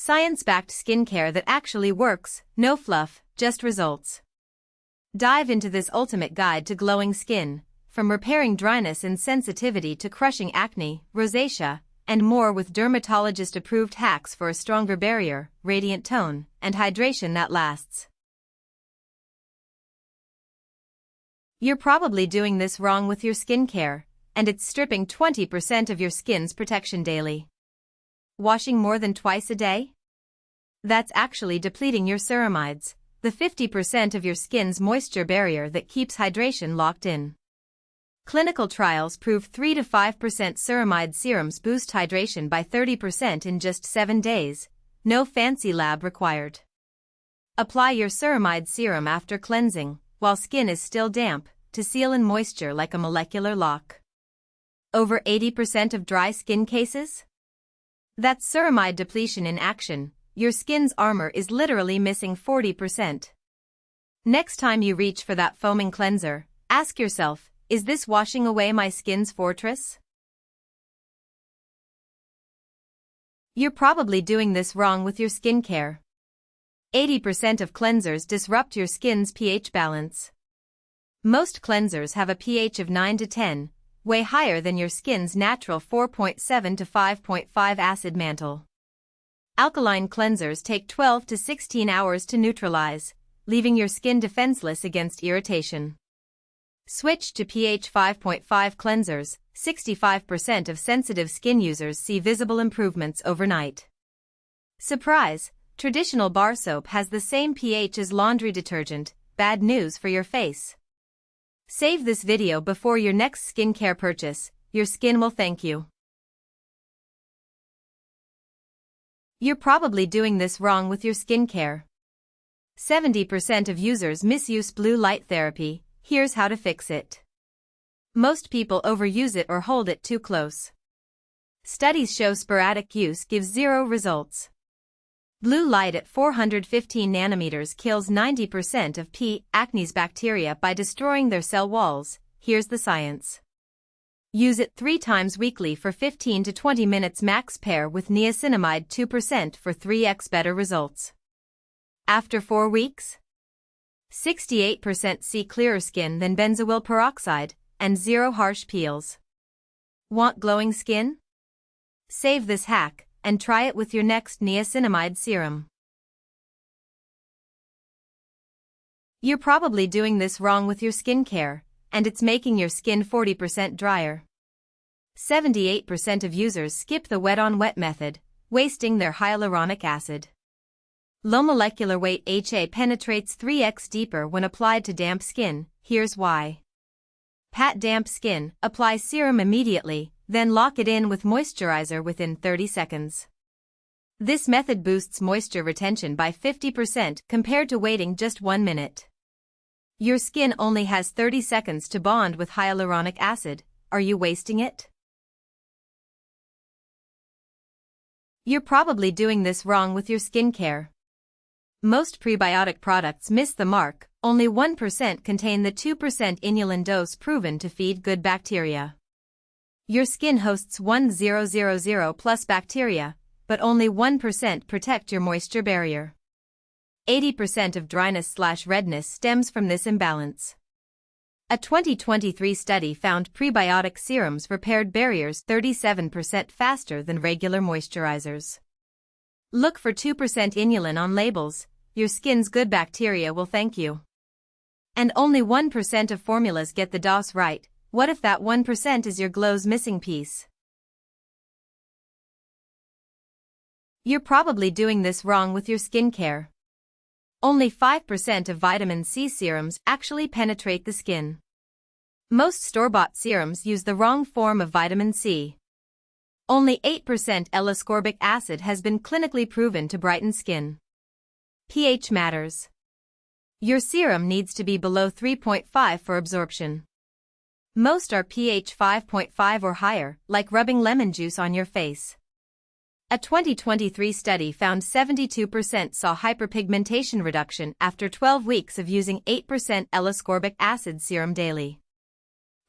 Science-backed skincare that actually works, no fluff, just results. Dive into this ultimate guide to glowing skin, from repairing dryness and sensitivity to crushing acne, rosacea, and more with dermatologist-approved hacks for a stronger barrier, radiant tone, and hydration that lasts. You're probably doing this wrong with your skincare, and it's stripping 20% of your skin's protection daily. Washing more than twice a day? That's actually depleting your ceramides, the 50% of your skin's moisture barrier that keeps hydration locked in. Clinical trials prove 3 to 5% ceramide serums boost hydration by 30% in just 7 days, no fancy lab required. Apply your ceramide serum after cleansing, while skin is still damp, to seal in moisture like a molecular lock. Over 80% of dry skin cases? That's ceramide depletion in action. Your skin's armor is literally missing 40%. Next time you reach for that foaming cleanser, ask yourself, is this washing away my skin's fortress? You're probably doing this wrong with your skincare. 80% of cleansers disrupt your skin's pH balance. Most cleansers have a pH of 9 to 10, way higher than your skin's natural 4.7 to 5.5 acid mantle. Alkaline cleansers take 12 to 16 hours to neutralize, leaving your skin defenseless against irritation. Switch to pH 5.5 cleansers. 65% of sensitive skin users see visible improvements overnight. Surprise! Traditional bar soap has the same pH as laundry detergent. Bad news for your face. Save this video before your next skincare purchase. Your skin will thank you. You're probably doing this wrong with your skincare. 70% of users misuse blue light therapy. Here's how to fix it. Most people overuse it or hold it too close. Studies show sporadic use gives zero results. Blue light at 415 nanometers kills 90% of P. acnes bacteria by destroying their cell walls. Here's the science. Use it 3 times weekly for 15 to 20 minutes max. Pair with niacinamide 2% for 3x better results. After 4 weeks? 68% see clearer skin than benzoyl peroxide, and 0 harsh peels. Want glowing skin? Save this hack and try it with your next niacinamide serum. You're probably doing this wrong with your skincare, and it's making your skin 40% drier. 78% of users skip the wet-on-wet method, wasting their hyaluronic acid. Low molecular weight HA penetrates 3x deeper when applied to damp skin. Here's why. Pat damp skin, apply serum immediately, then lock it in with moisturizer within 30 seconds. This method boosts moisture retention by 50% compared to waiting just 1 minute. Your skin only has 30 seconds to bond with hyaluronic acid. Are you wasting it? You're probably doing this wrong with your skincare. Most prebiotic products miss the mark. Only 1% contain the 2% inulin dose proven to feed good bacteria. Your skin hosts 1000 plus bacteria, but only 1% protect your moisture barrier. 80% of dryness/redness stems from this imbalance. A 2023 study found prebiotic serums repaired barriers 37% faster than regular moisturizers. Look for 2% inulin on labels. Your skin's good bacteria will thank you. And only 1% of formulas get the dose right. What if that 1% is your glow's missing piece? You're probably doing this wrong with your skincare. Only 5% of vitamin C serums actually penetrate the skin. Most store-bought serums use the wrong form of vitamin C. Only 8% L-ascorbic acid has been clinically proven to brighten skin. pH matters. Your serum needs to be below 3.5 for absorption. Most are pH 5.5 or higher, like rubbing lemon juice on your face. A 2023 study found 72% saw hyperpigmentation reduction after 12 weeks of using 8% L-ascorbic acid serum daily.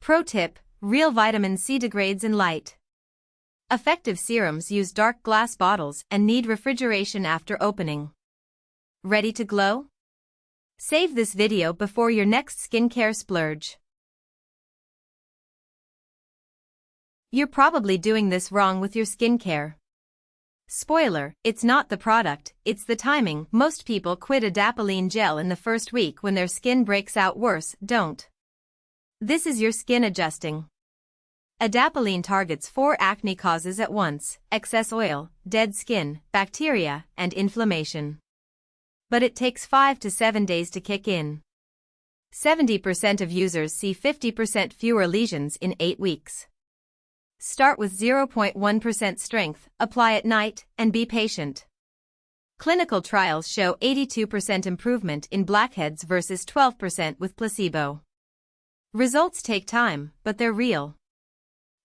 Pro tip: real vitamin C degrades in light. Effective serums use dark glass bottles and need refrigeration after opening. Ready to glow? Save this video before your next skincare splurge. You're probably doing this wrong with your skincare. Spoiler, it's not the product, it's the timing. Most people quit adapalene gel in the first week when their skin breaks out. Worse, don't. This is your skin adjusting. Adapalene targets 4 acne causes at once: excess oil, dead skin, bacteria, and inflammation. But it takes 5 to 7 days to kick in. 70% of users see 50% fewer lesions in 8 weeks. Start with 0.1% strength, apply at night, and be patient. Clinical trials show 82% improvement in blackheads versus 12% with placebo. Results take time, but they're real.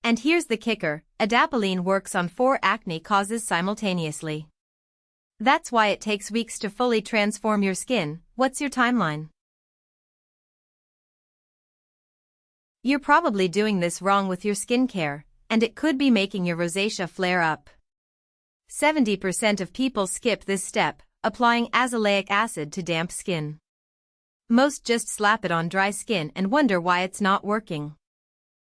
And here's the kicker: adapalene works on 4 acne causes simultaneously. That's why it takes weeks to fully transform your skin. What's your timeline? You're probably doing this wrong with your skincare, and it could be making your rosacea flare up. 70% of people skip this step, applying azelaic acid to damp skin. Most just slap it on dry skin and wonder why it's not working.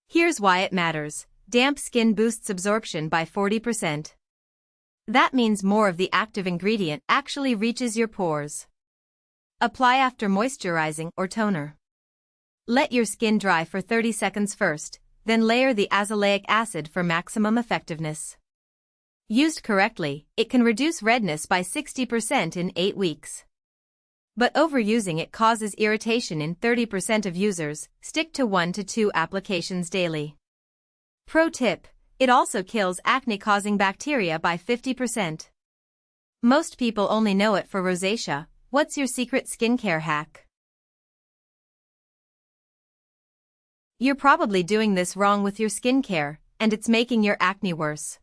Here's why it matters: damp skin boosts absorption by 40%. That means more of the active ingredient actually reaches your pores. Apply after moisturizing or toner. Let your skin dry for 30 seconds first, then layer the azelaic acid for maximum effectiveness. Used correctly, it can reduce redness by 60% in 8 weeks. But overusing it causes irritation in 30% of users. Stick to 1 to 2 applications daily. Pro tip: it also kills acne-causing bacteria by 50%. Most people only know it for rosacea. What's your secret skincare hack? You're probably doing this wrong with your skincare, and it's making your acne worse.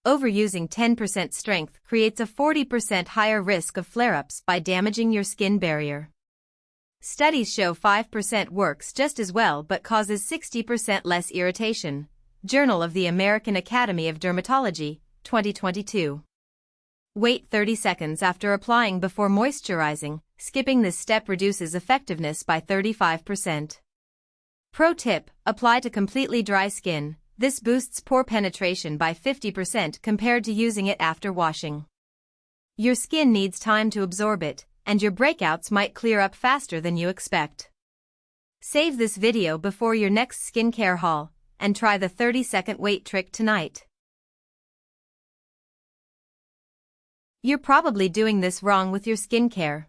Overusing 10% strength creates a 40% higher risk of flare-ups by damaging your skin barrier. Studies show 5% works just as well but causes 60% less irritation. Journal of the American Academy of Dermatology, 2022. Wait 30 seconds after applying before moisturizing. Skipping this step reduces effectiveness by 35%. Pro tip: apply to completely dry skin. This boosts pore penetration by 50% compared to using it after washing. Your skin needs time to absorb it, and your breakouts might clear up faster than you expect. Save this video before your next skincare haul, and try the 30-second wait trick tonight. You're probably doing this wrong with your skincare.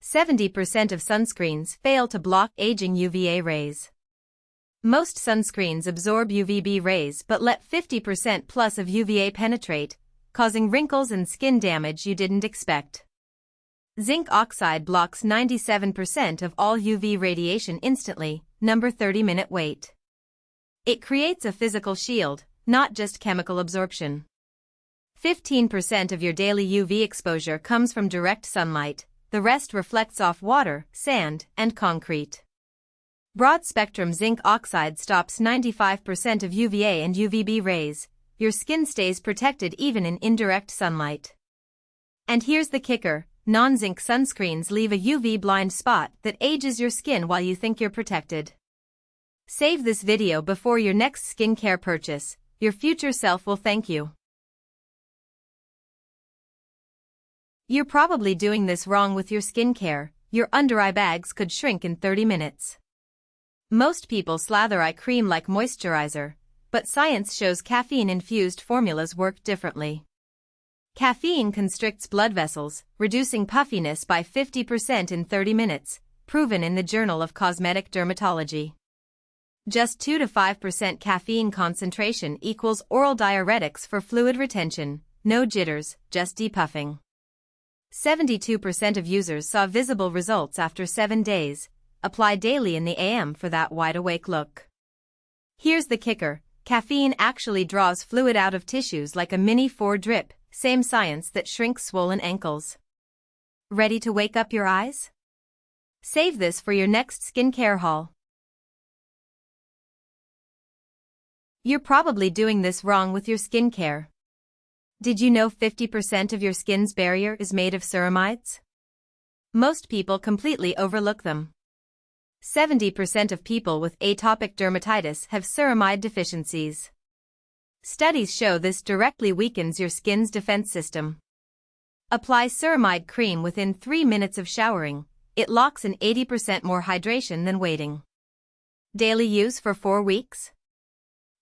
70% of sunscreens fail to block aging UVA rays. Most sunscreens absorb UVB rays but let 50% plus of UVA penetrate, causing wrinkles and skin damage you didn't expect. Zinc oxide blocks 97% of all UV radiation instantly. Number 30-minute wait. It creates a physical shield, not just chemical absorption. 15% of your daily UV exposure comes from direct sunlight, the rest reflects off water, sand, and concrete. Broad-spectrum zinc oxide stops 95% of UVA and UVB rays. Your skin stays protected even in indirect sunlight. And here's the kicker: non-zinc sunscreens leave a UV blind spot that ages your skin while you think you're protected. Save this video before your next skincare purchase. Your future self will thank you. You're probably doing this wrong with your skincare. Your under-eye bags could shrink in 30 minutes. Most people slather eye cream like moisturizer, but science shows caffeine-infused formulas work differently. Caffeine constricts blood vessels, reducing puffiness by 50% in 30 minutes, proven in the Journal of Cosmetic Dermatology. Just 2 to 5% caffeine concentration equals oral diuretics for fluid retention. No jitters, just depuffing. 72% of users saw visible results after 7 days. Apply daily in the AM for that wide-awake look. Here's the kicker: caffeine actually draws fluid out of tissues like a mini 4 drip, same science that shrinks swollen ankles. Ready to wake up your eyes? Save this for your next skincare haul. You're probably doing this wrong with your skincare. Did you know 50% of your skin's barrier is made of ceramides? Most people completely overlook them. 70% of people with atopic dermatitis have ceramide deficiencies. Studies show this directly weakens your skin's defense system. Apply ceramide cream within 3 minutes of showering. It locks in 80% more hydration than waiting. Daily use for 4 weeks?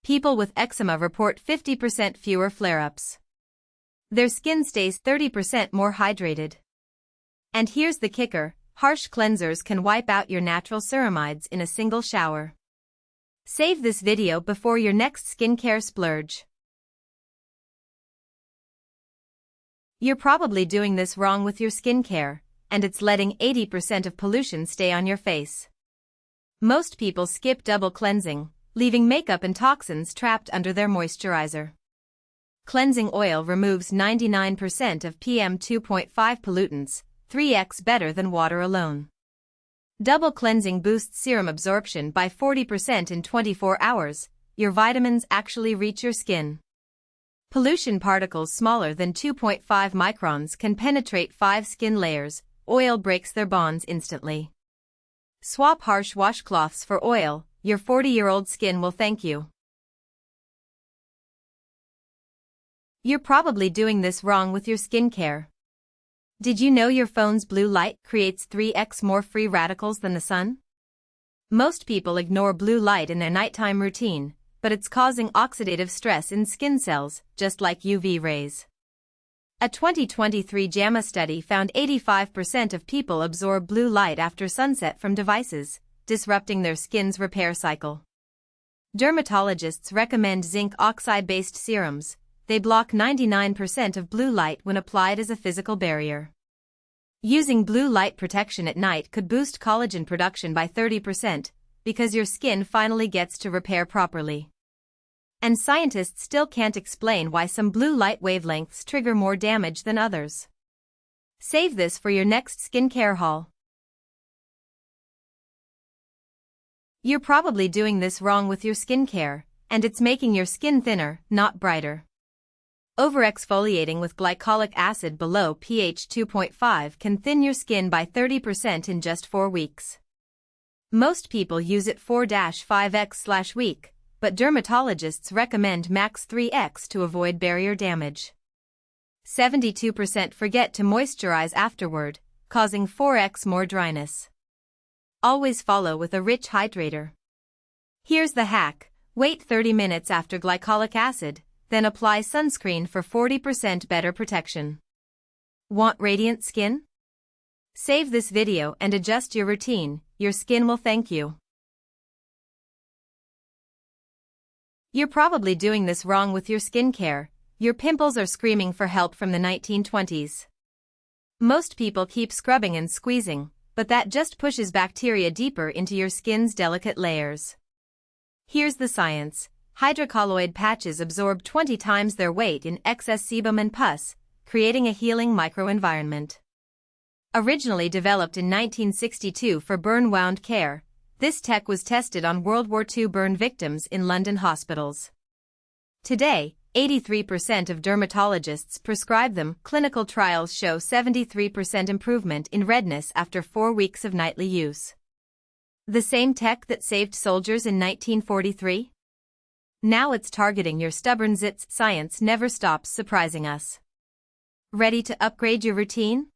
People with eczema report 50% fewer flare-ups. Their skin stays 30% more hydrated. And here's the kicker, harsh cleansers can wipe out your natural ceramides in a single shower. Save this video before your next skincare splurge. You're probably doing this wrong with your skincare, and it's letting 80% of pollution stay on your face. Most people skip double cleansing, leaving makeup and toxins trapped under their moisturizer. Cleansing oil removes 99% of PM 2.5 pollutants, 3x better than water alone. Double cleansing boosts serum absorption by 40% in 24 hours. Your vitamins actually reach your skin. Pollution particles smaller than 2.5 microns can penetrate 5 skin layers. Oil breaks their bonds instantly. Swap harsh washcloths for oil. Your 40-year-old skin will thank you. You're probably doing this wrong with your skincare. Did you know your phone's blue light creates 3x more free radicals than the sun? Most people ignore blue light in their nighttime routine, but it's causing oxidative stress in skin cells, just like UV rays. A 2023 JAMA study found 85% of people absorb blue light after sunset from devices, disrupting their skin's repair cycle. Dermatologists recommend zinc oxide-based serums. They block 99% of blue light when applied as a physical barrier. Using blue light protection at night could boost collagen production by 30%, because your skin finally gets to repair properly. And scientists still can't explain why some blue light wavelengths trigger more damage than others. Save this for your next skincare haul. You're probably doing this wrong with your skincare, and it's making your skin thinner, not brighter. Overexfoliating with glycolic acid below pH 2.5 can thin your skin by 30% in just 4 weeks. Most people use it 4-5x/week, but dermatologists recommend max 3x to avoid barrier damage. 72% forget to moisturize afterward, causing 4x more dryness. Always follow with a rich hydrator. Here's the hack: wait 30 minutes after glycolic acid, then apply sunscreen for 40% better protection. Want radiant skin? Save this video and adjust your routine. Your skin will thank you. You're probably doing this wrong with your skincare. Your pimples are screaming for help from the 1920s. Most people keep scrubbing and squeezing, but that just pushes bacteria deeper into your skin's delicate layers. Here's the science. Hydrocolloid patches absorb 20 times their weight in excess sebum and pus, creating a healing microenvironment. Originally developed in 1962 for burn wound care, this tech was tested on World War II burn victims in London hospitals. Today, 83% of dermatologists prescribe them. Clinical trials show 73% improvement in redness after 4 weeks of nightly use. The same tech that saved soldiers in 1943? Now it's targeting your stubborn zits. Science never stops surprising us. Ready to upgrade your routine?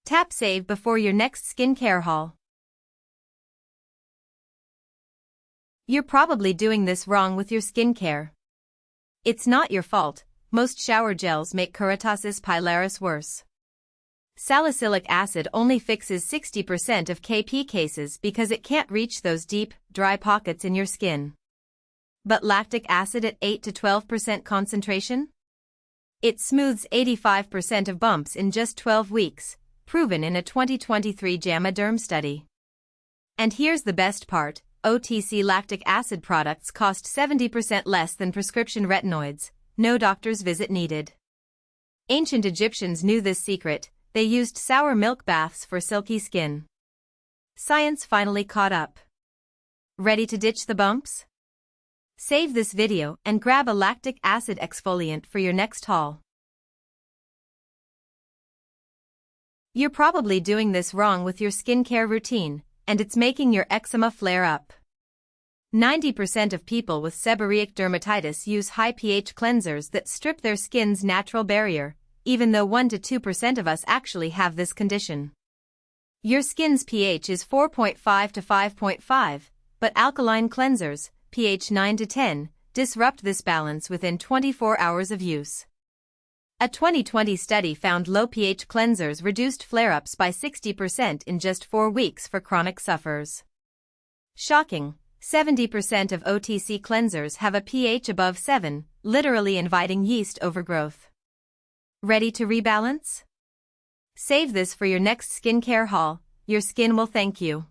Tap save before your next skincare haul. You're probably doing this wrong with your skincare. It's not your fault. Most shower gels make Keratosis Pilaris worse. Salicylic acid only fixes 60% of KP cases because it can't reach those deep, dry pockets in your skin. But lactic acid at 8 to 12% concentration? It smooths 85% of bumps in just 12 weeks, proven in a 2023 JAMA Derm study. And here's the best part: OTC lactic acid products cost 70% less than prescription retinoids, no doctor's visit needed. Ancient Egyptians knew this secret. They used sour milk baths for silky skin. Science finally caught up. Ready to ditch the bumps? Save this video and grab a lactic acid exfoliant for your next haul. You're probably doing this wrong with your skincare routine, and it's making your eczema flare up. 90% of people with seborrheic dermatitis use high pH cleansers that strip their skin's natural barrier, even though 1 to 2% of us actually have this condition. Your skin's pH is 4.5 to 5.5, but alkaline cleansers, pH 9 to 10, disrupt this balance within 24 hours of use. A 2020 study found low pH cleansers reduced flare-ups by 60% in just 4 weeks for chronic sufferers. Shocking! 70% of OTC cleansers have a pH above 7, literally inviting yeast overgrowth. Ready to rebalance? Save this for your next skincare haul. Your skin will thank you.